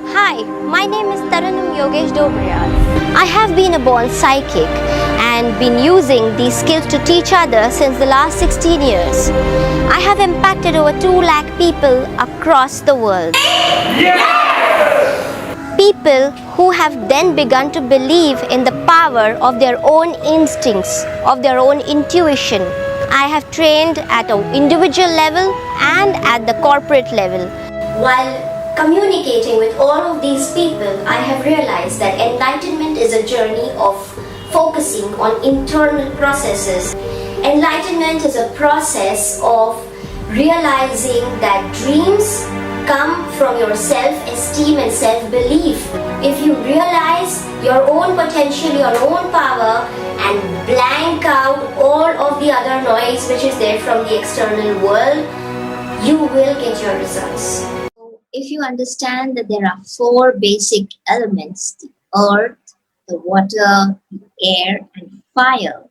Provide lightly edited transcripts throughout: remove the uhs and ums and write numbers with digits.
Hi, my name is Tarannum Yogesh Dobriyal. I have been a born psychic and been using these skills to teach others since the last 16 years. I have impacted over 2 lakh people across the world. People who have then begun to believe in the power of their own instincts, of their own intuition. I have trained at an individual level and at the corporate level. While communicating with all of these people, I have realized that enlightenment is a journey of focusing on internal processes. Enlightenment is a process of realizing that dreams come from your self-esteem and self-belief. If you realize your own potential, your own power, and blank out all of the other noise which is there from the external world, you will get your results. If you understand that there are 4 basic elements, the earth, the water, the air, and fire,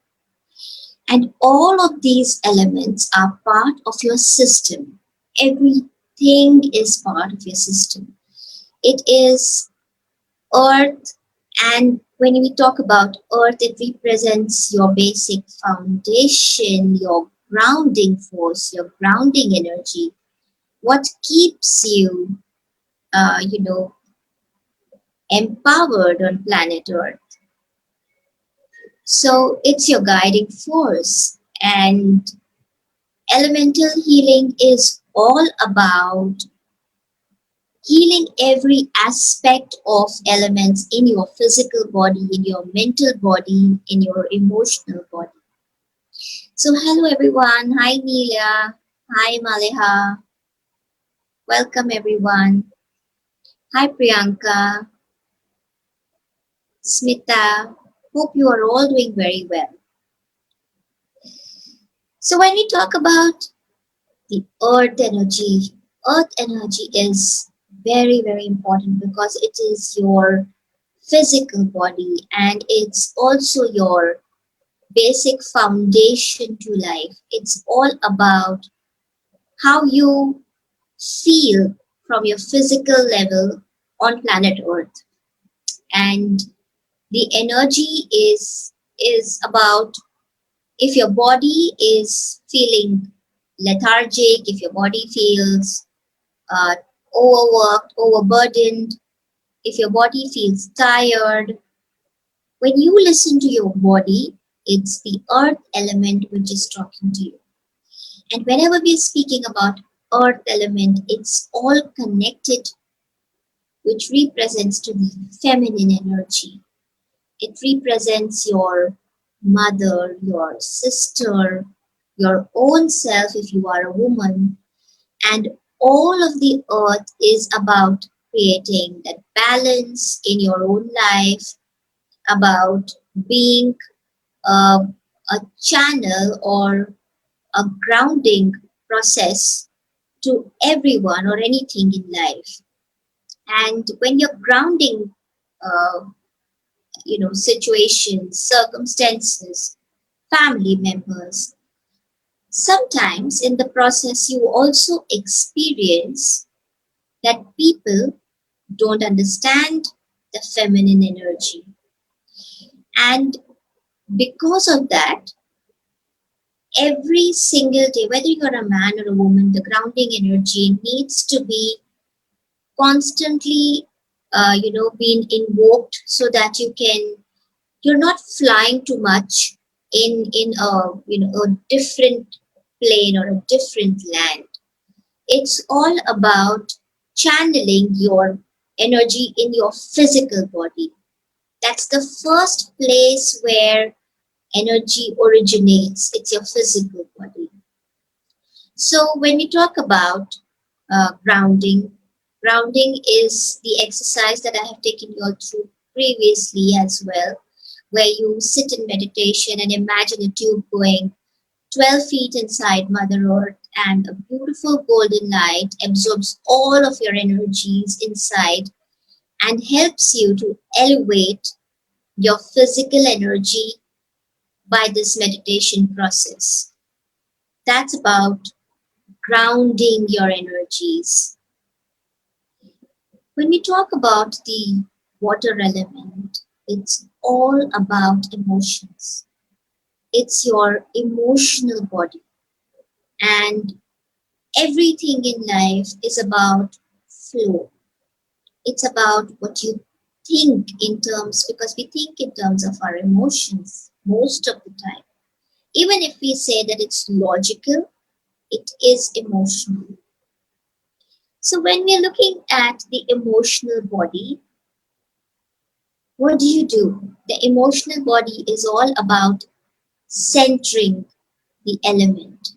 and all of these elements are part of your system. Everything is part of your system. It is earth, and when we talk about earth, it represents your basic foundation, your grounding force, your grounding energy, what keeps you empowered on planet Earth. So it's your guiding force. And elemental healing is all about healing every aspect of elements in your physical body, in your mental body, in your emotional body. So hello everyone. Hi Neela. Hi Maleha. Welcome everyone. Hi Priyanka. Smita. Hope you are all doing very well. So when we talk about the earth energy is very, very important because it is your physical body and it's also your basic foundation to life. It's all about how you feel from your physical level on planet Earth. And the energy is about if your body is feeling lethargic, if your body feels overworked, overburdened, if your body feels tired, when you listen to your body, it's the earth element which is talking to you. And whenever we're speaking about earth element, it's all connected, which represents to the feminine energy. It represents your mother, your sister, your own self if you are a woman. And all of the earth is about creating that balance in your own life, about being a, a channel or a grounding process to everyone or anything in life. And when you're grounding, situations, circumstances, family members, sometimes in the process you also experience that people don't understand the feminine energy. And because of that, every single day, whether you're a man or a woman, the grounding energy needs to be constantly, being invoked so that you're not flying too much in a different plane or a different land. It's all about channeling your energy in your physical body. That's the first place where energy originates. It's your physical body. So when we talk about grounding, grounding is the exercise that I have taken you all through previously as well, where you sit in meditation and imagine a tube going 12 feet inside Mother Earth, and a beautiful golden light absorbs all of your energies inside and helps you to elevate your physical energy by this meditation process. That's about grounding your energies. When we talk about the water element, it's all about emotions. It's your emotional body. And everything in life is about flow. It's about what you think in terms, because we think in terms of our emotions most of the time. Even if we say that it's logical, it is emotional. So when we're looking at the emotional body, what do you do? The emotional body is all about centering the element.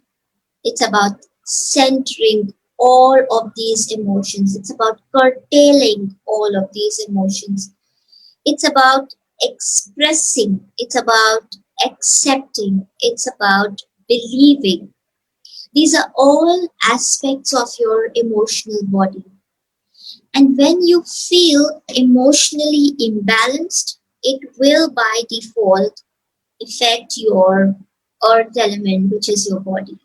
It's about centering all of these emotions. It's about curtailing all of these emotions. It's about expressing. It's about accepting. It's about believing. These are all aspects of your emotional body. And when you feel emotionally imbalanced, it will by default affect your earth element, which is your body.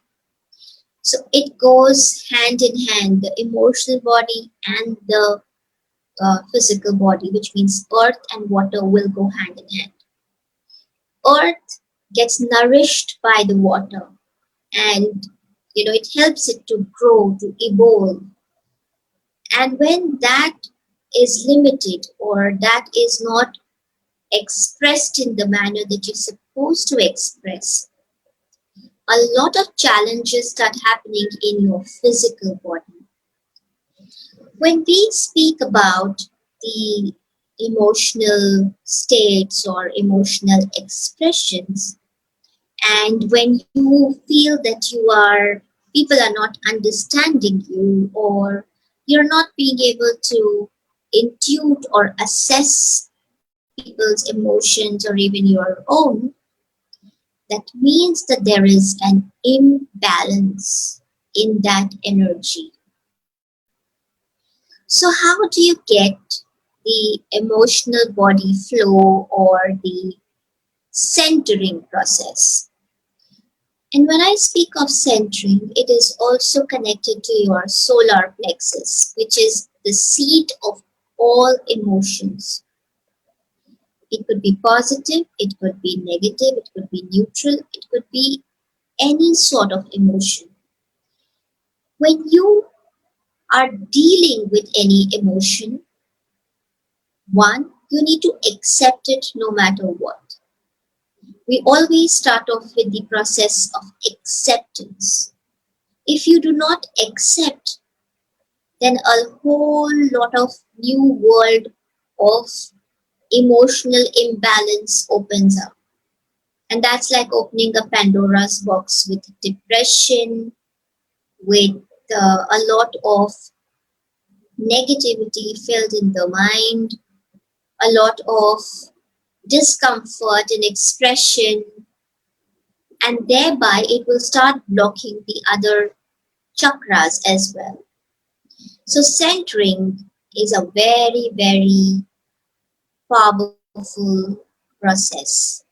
So it goes hand in hand, the emotional body and the physical body, which means earth and water will go hand in hand. Earth gets nourished by the water, and it helps it to grow, to evolve. And when that is limited or that is not expressed in the manner that you're supposed to express, a lot of challenges start happening in your physical body. When we speak about the emotional states or emotional expressions, and when you feel that people are not understanding you, or you're not being able to intuit or assess people's emotions or even your own, that means that there is an imbalance in that energy. So how do you get the emotional body flow or the centering process? And when I speak of centering, it is also connected to your solar plexus, which is the seat of all emotions. It could be positive, it could be negative, it could be neutral, it could be any sort of emotion. When you are dealing with any emotion, one, you need to accept it no matter what. We always start off with the process of acceptance. If you do not accept, then a whole lot of new world of emotional imbalance opens up. And that's like opening a Pandora's box with depression, with a lot of negativity filled in the mind, a lot of discomfort in expression, and thereby it will start blocking the other chakras as well. So, centering is a very, very powerful process.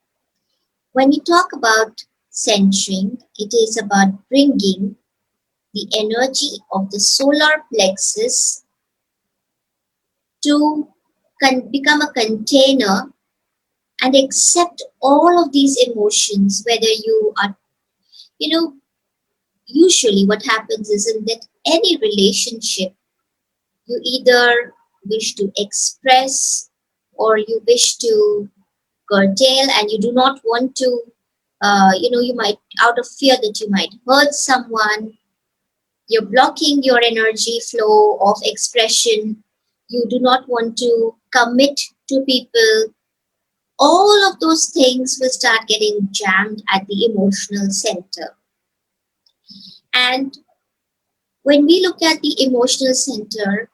When we talk about centering, it is about bringing the energy of the solar plexus to become a container and accept all of these emotions, whether you are, you know, usually what happens is in that any relationship, you either wish to express or you wish to curtail, and you do not want to, you might, out of fear that you might hurt someone, you're blocking your energy flow of expression, you do not want to commit to people. All of those things will start getting jammed at the emotional center. And when we look at the emotional center,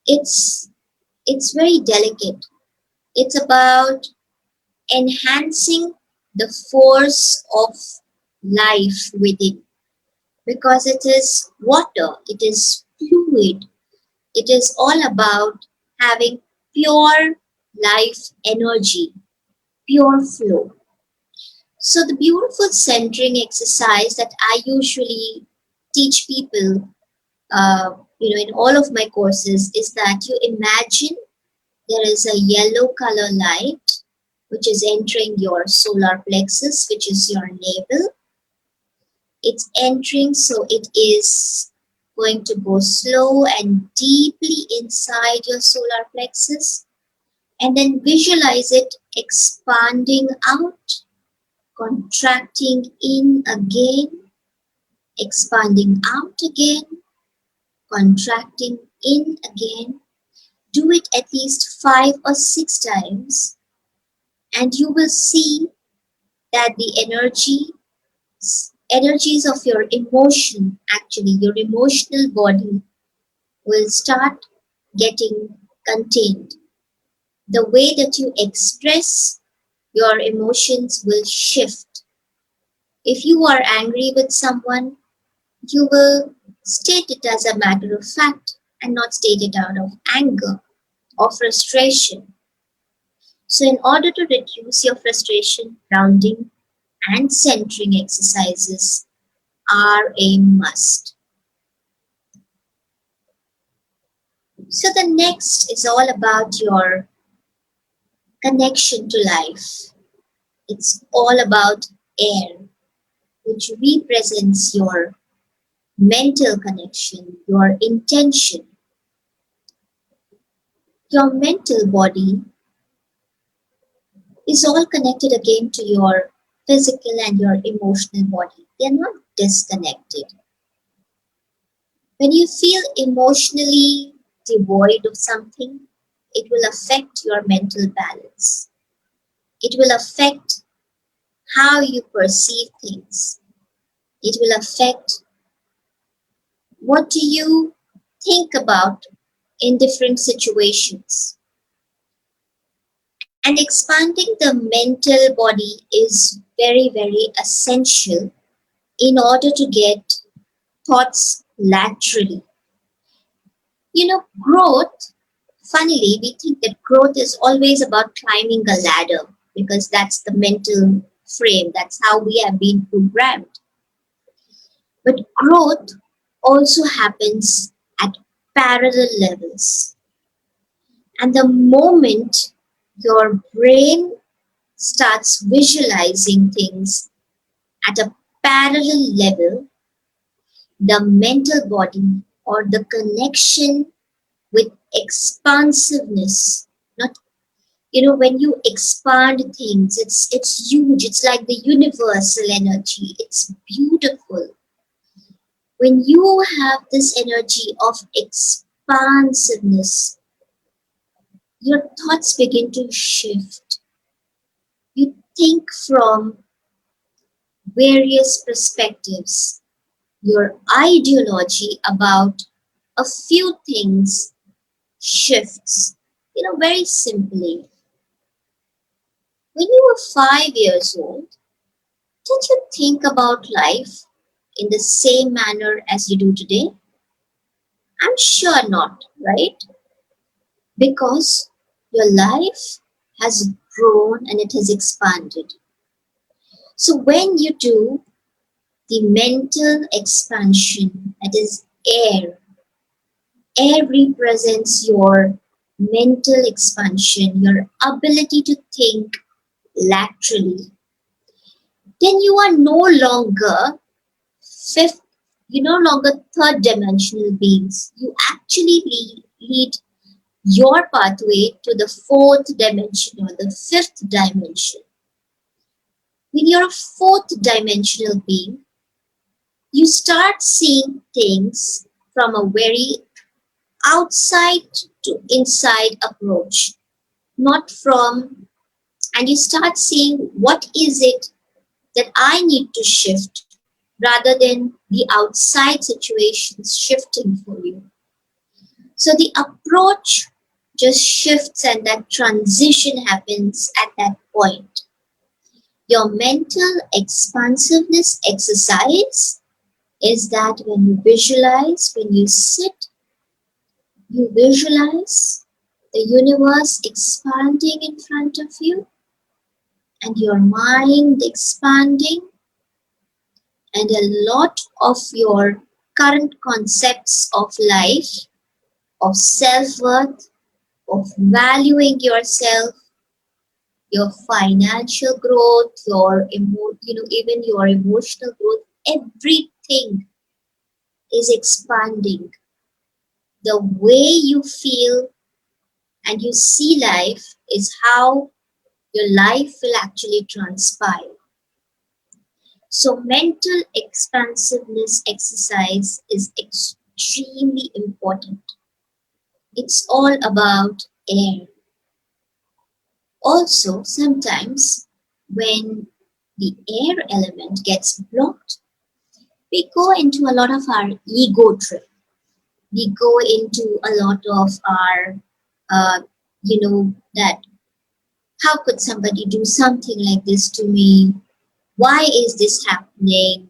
it's it's very delicate. It's about enhancing the force of life within, because it is water, it is fluid, it is all about having pure life energy, pure flow. So, the beautiful centering exercise that I usually teach people in all of my courses is that you imagine there is a yellow color light which is entering your solar plexus, which is your navel. It's entering, so it is going to go slow and deeply inside your solar plexus, and then visualize it expanding out, contracting in again, expanding out again, contracting in again. Do it at least 5 or 6 times, and you will see that the energies of your emotion, actually your emotional body, will start getting contained. The way that you express your emotions will shift. If you are angry with someone, you will state it as a matter of fact and not state it out of anger or frustration. So, in order to reduce your frustration, grounding and centering exercises are a must. So, the next is all about your connection to life. It's all about air, which represents your mental connection, your intention. Your mental body is all connected again to your physical and your emotional body. They're not disconnected. When you feel emotionally devoid of something, it will affect your mental balance. It will affect how you perceive things. It will affect what do you think about in different situations. And expanding the mental body is very, very essential in order to get thoughts laterally. Growth, funnily, we think that growth is always about climbing a ladder because that's the mental frame, that's how we have been programmed. But growth also happens at parallel levels. And the moment your brain starts visualizing things at a parallel level, the mental body or the connection with expansiveness, not when you expand things, it's huge, it's like the universal energy, it's beautiful. When you have this energy of expansiveness, your thoughts begin to shift. You think from various perspectives. Your ideology about a few things shifts. Very simply, when you were 5 years old, did you think about life in the same manner as you do today? I'm sure not, right? Because your life has grown and it has expanded. So when you do the mental expansion, that is air, air represents your mental expansion, your ability to think laterally. Then you are no longer fifth, you're no longer third dimensional beings. You actually lead your pathway to the fourth dimension or the fifth dimension. When you're a fourth dimensional being, you start seeing things from a very outside to inside approach, not from, and you start seeing what is it that I need to shift rather than the outside situations shifting for you. So the approach just shifts and that transition happens at that point. Your mental expansiveness exercise is that when you visualize, when you sit, you visualize the universe expanding in front of you and your mind expanding, and a lot of your current concepts of life, of self-worth, of valuing yourself, your financial growth, even your emotional growth, everything is expanding. The way you feel and you see life is how your life will actually transpire. So mental expansiveness exercise is extremely important. It's all about air. Also, sometimes when the air element gets blocked, we go into a lot of our ego trip. We go into a lot of our, that how could somebody do something like this to me? Why is this happening?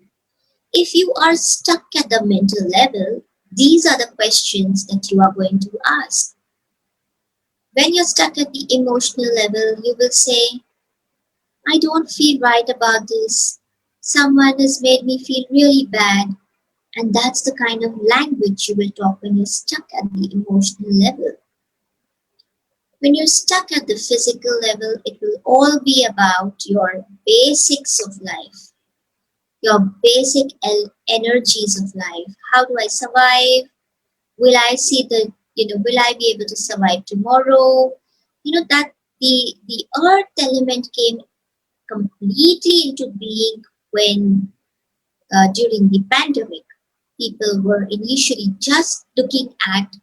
If you are stuck at the mental level, these are the questions that you are going to ask. When you're stuck at the emotional level, you will say, I don't feel right about this. Someone has made me feel really bad. And that's the kind of language you will talk when you're stuck at the emotional level. When you're stuck at the physical level, it will all be about your basics of life, your basic energies of life. How do I survive? Will I see will I be able to survive tomorrow? That the earth element came completely into being when during the pandemic, people were initially just looking at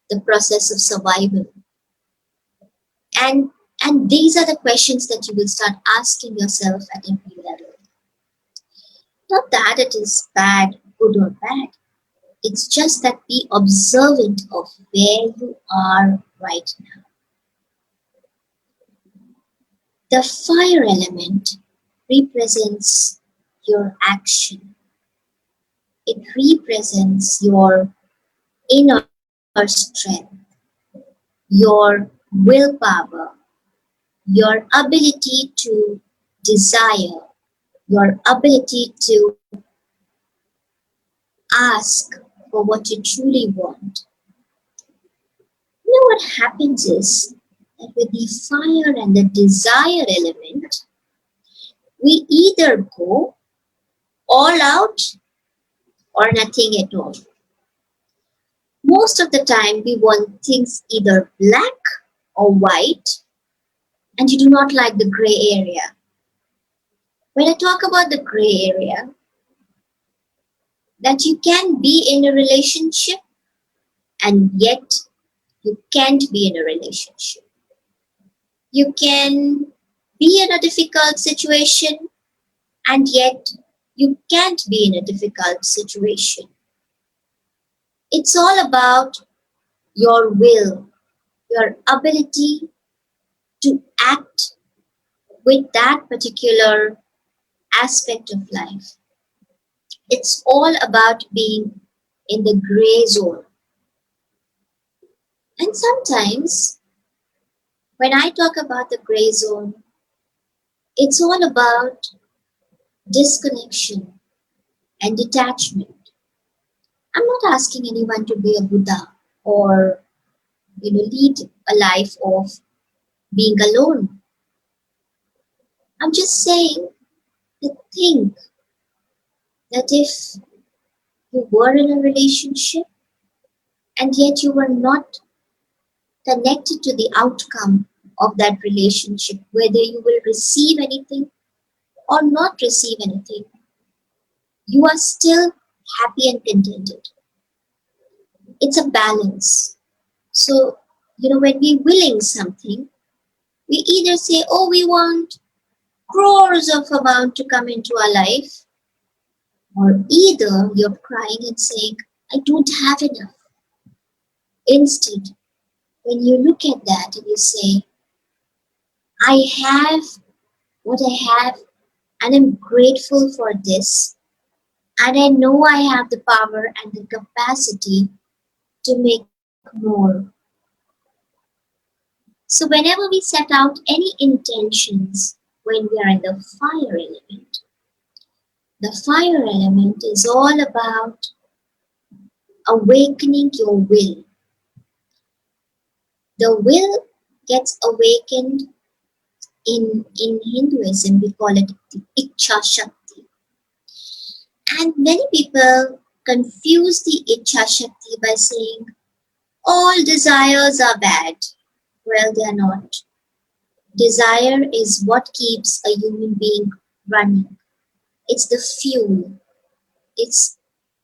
the process of survival. And and these are the questions that you will start asking yourself at every level. Not that it is bad, good or bad. It's just that be observant of where you are right now. The fire element represents your action. It represents your inner strength, your willpower, your ability to desire, your ability to ask for what you truly want. What happens is that with the fire and the desire element, we either go all out or nothing at all. Most of the time, we want things either black or white, and you do not like the gray area. When I talk about the gray area, that you can be in a relationship and yet you can't be in a relationship. You can be in a difficult situation and yet you can't be in a difficult situation. It's all about your will, your ability to act with that particular aspect of life. It's all about being in the gray zone. And sometimes when I talk about the gray zone, it's all about disconnection and detachment. I'm not asking anyone to be a Buddha or lead a life of being alone. I'm just saying that think that if you were in a relationship and yet you were not connected to the outcome of that relationship, whether you will receive anything or not receive anything, you are still happy and contented. It's a balance. So, when we're willing something, we either say, oh, we want crores of amount to come into our life, or either you're crying and saying, I don't have enough. Instead, when you look at that and you say, I have what I have and I'm grateful for this, and I know I have the power and the capacity to make more. So whenever we set out any intentions when we are in the fire element is all about awakening your will. The will gets awakened in Hinduism, we call it the Ichha Shakti. And many people confuse the Ichha Shakti by saying all desires are bad. Well, they are not. Desire is what keeps a human being running. It's the fuel. It's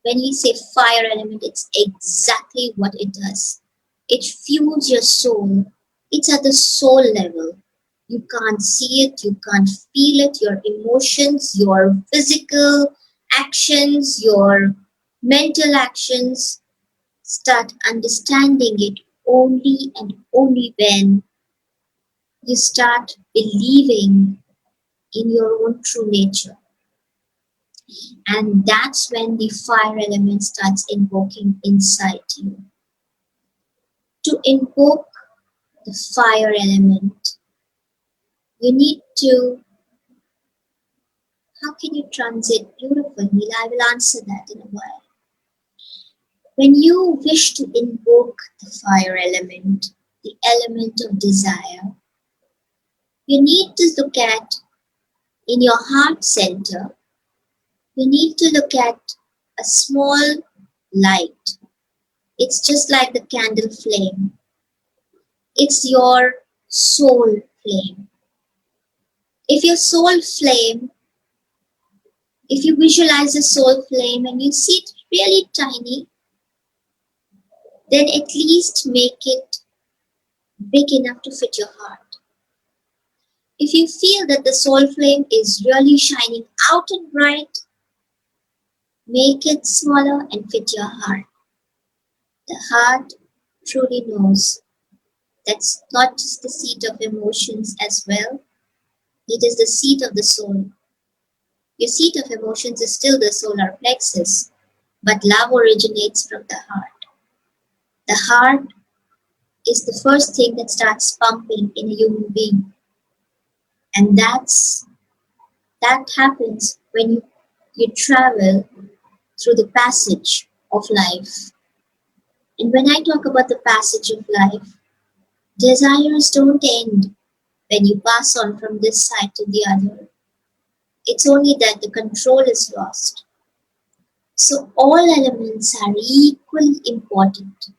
when we say fire element, it's exactly what it does. It fuels your soul. It's at the soul level. You can't see it, you can't feel it. Your emotions, your physical actions, your mental actions start understanding it only and only when you start believing in your own true nature. And that's when the fire element starts invoking inside you. To invoke the fire element, you need to, how can you transit beautifully? I will answer that in a while. When you wish to invoke the fire element, the element of desire, you need to look at in your heart center, you need to look at a small light. It's just like the candle flame. It's your soul flame. If your soul flame, if you visualize a soul flame and you see it really tiny, then at least make it big enough to fit your heart. If you feel that the soul flame is really shining out and bright, make it smaller and fit your heart. The heart truly knows that's not just the seat of emotions as well, it is the seat of the soul. Your seat of emotions is still the solar plexus, but love originates from the heart. The heart is the first thing that starts pumping in a human being. And that happens when you travel through the passage of life. And when I talk about the passage of life, desires don't end when you pass on from this side to the other. It's only that the control is lost. So all elements are equally important.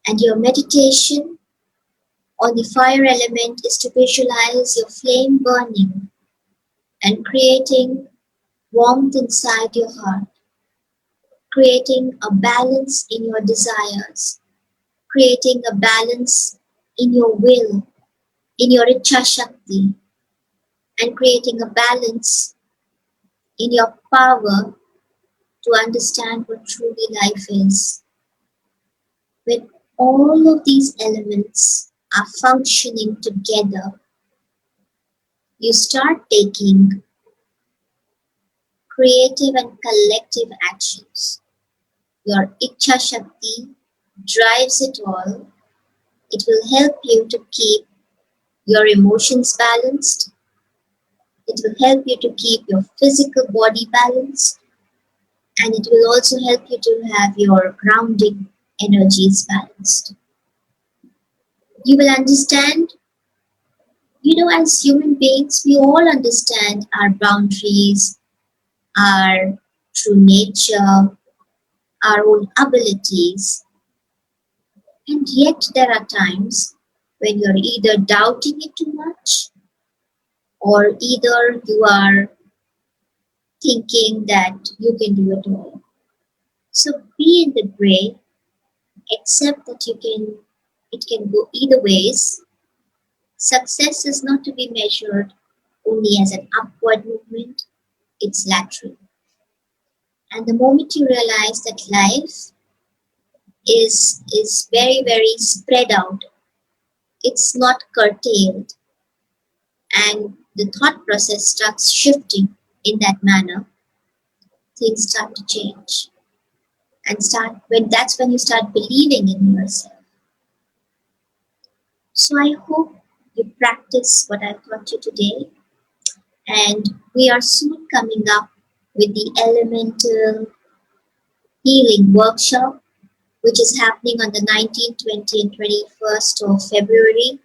And your meditation on the fire element is to visualize your flame burning and creating warmth inside your heart, creating a balance in your desires, creating a balance in your will, in your Ichha Shakti, and creating a balance in your power to understand what truly life is. When all of these elements are functioning together, you start taking creative and collective actions. Your Ichha Shakti drives it all. It will help you to keep your emotions balanced. It will help you to keep your physical body balanced. And it will also help you to have your grounding energies balanced. You will understand, as human beings, we all understand our boundaries, our true nature, our own abilities. And yet there are times when you're either doubting it too much or either you are thinking that you can do it all. So be in the gray, accept that it can go either ways. Success is not to be measured only as an upward movement, it's lateral. And the moment you realize that life is very, very spread out, it's not curtailed, and the thought process starts shifting in that manner, things start to change. And that's when you start believing in yourself. So I hope you practice what I've taught you today, and we are soon coming up with the elemental healing workshop, which is happening on the 19th, 20th, and 21st of February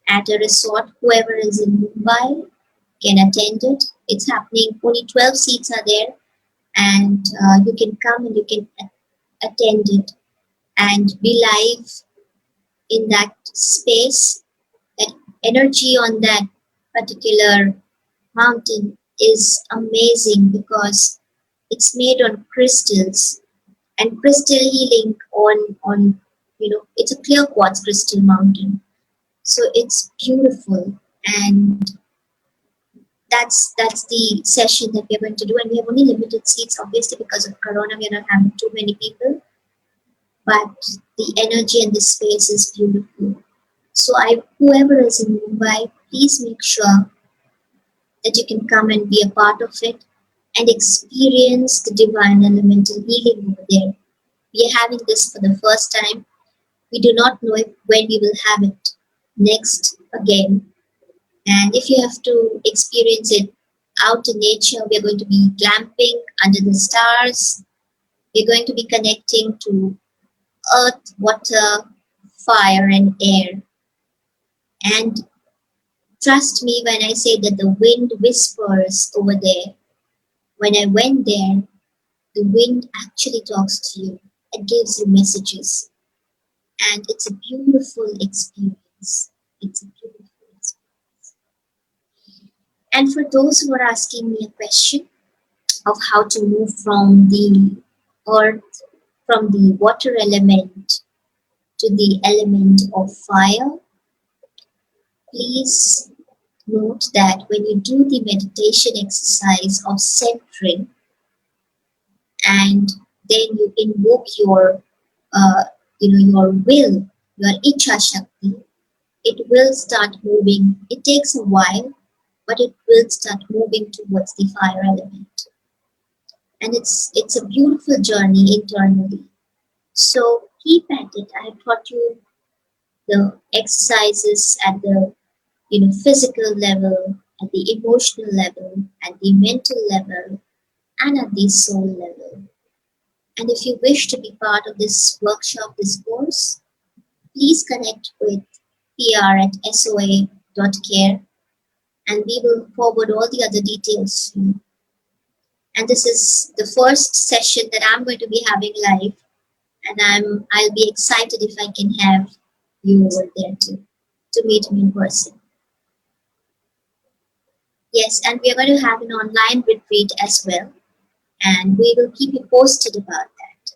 at a resort. Whoever is in Mumbai can attend it. It's happening, only 12 seats are there, and you can come and you can attend it and be live in that space. That energy on that particular mountain is amazing because it's made on crystals, and crystal healing on it's a clear quartz crystal mountain, so it's beautiful. And that's the session that we're going to do, and we have only limited seats, obviously because of corona we're not having too many people, but the energy and the space is beautiful. So I whoever is in Mumbai, please make sure that you can come and be a part of it and experience the divine elemental healing over there. We are having this for the first time. We do not know when we will have it next again. And if you have to experience it out in nature, we are going to be glamping under the stars. We're going to be connecting to earth, water, fire, and air. And trust me when I say that the wind whispers over there. When I went there, the wind actually talks to you. It gives you messages. And it's a beautiful experience. It's a beautiful experience. And for those who are asking me a question of how to move from the earth, from the water element to the element of fire, please note that when you do the meditation exercise of centering and then you invoke your your will, your icha shakti, it will start moving. It takes a while, but it will start moving towards the fire element. And it's a beautiful journey internally. So keep at it. I have taught you the exercises at the physical level, at the emotional level, at the mental level, and at the soul level. And if you wish to be part of this workshop, this course, please connect with pr@soa.care and we will forward all the other details to you. And this is the first session that I'm going to be having live, and I'll be excited if I can have you over there to meet me in person. Yes, and we are going to have an online retreat as well, and we will keep you posted about that.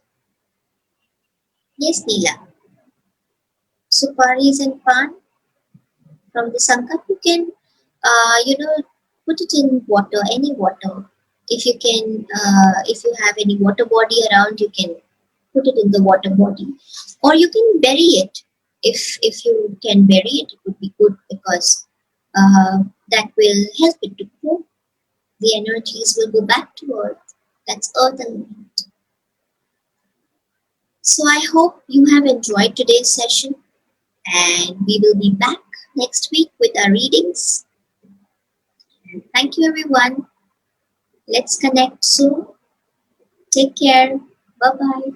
Yes, Neela. Suparis and pan from the sankat, you can, put it in water, any water. If you can, if you have any water body around, you can put it in the water body, or you can bury it. If you can bury it, it would be good because that will help it to grow. The energies will go back to earth. That's earth element. So I hope you have enjoyed today's session, and we will be back next week with our readings. And thank you, everyone. Let's connect soon. Take care. Bye bye.